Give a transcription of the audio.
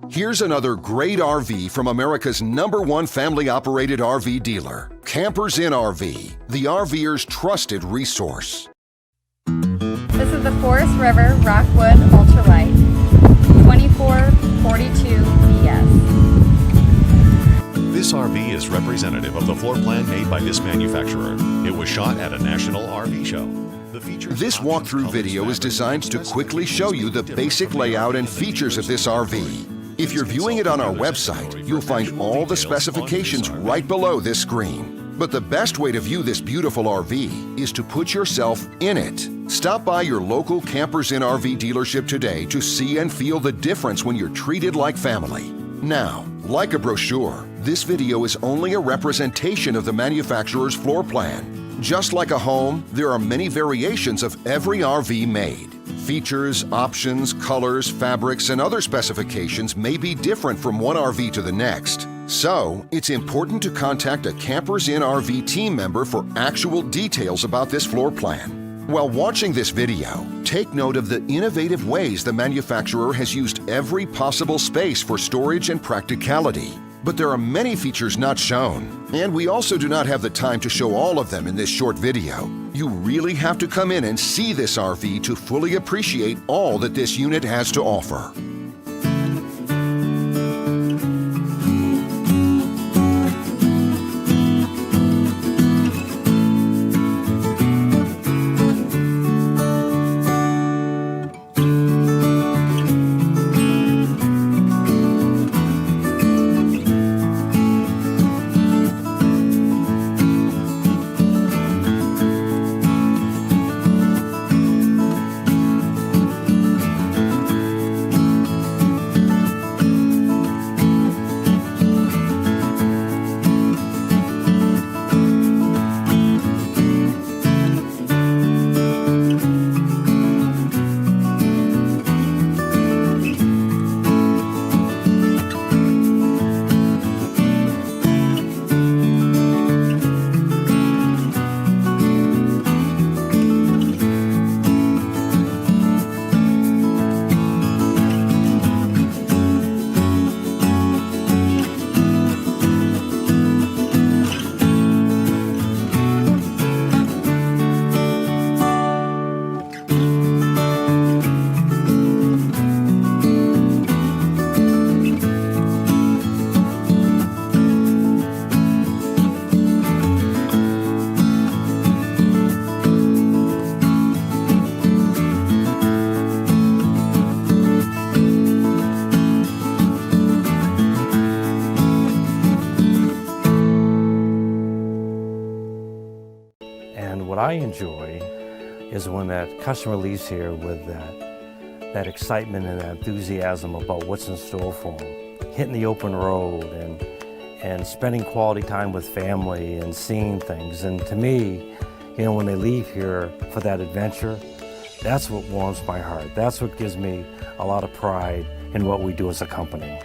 Here's another great RV from America's #1 family-operated RV dealer, Campers Inn RV, the RVer's trusted resource. This is the River Rockwood Ultra Lite 2442BS. This RV is representative of the floor plan made by this manufacturer. It was shot at a national RV show. This walkthrough video is designed to quickly show you the basic layout and features of this RV. If you're viewing it on our website, you'll find all the specifications right below this screen. But the best way to view this beautiful RV is to put yourself in it. Stop by your local Campers Inn RV dealership today to see and feel the difference when you're treated like family. Now, like a brochure, this video is only a representation of the manufacturer's floor plan. Just like a home, there are many variations of every RV made. Features, options, colors, fabrics, and other specifications may be different from one RV to the next. So, it's important to contact a Campers Inn RV team member for actual details about this floor plan. While watching this video, take note of the innovative ways the manufacturer has used every possible space for storage and practicality. But there are many features not shown, and we also do not have the time to show all of them in this short video. You really have to come in and see this RV to fully appreciate all that this unit has to offer. And what I enjoy is when that customer leaves here with that excitement and that enthusiasm about what's in store for them. Hitting the open road and spending quality time with family and seeing things. And to me, you know, when they leave here for that adventure, that's what warms my heart. That's what gives me a lot of pride in what we do as a company.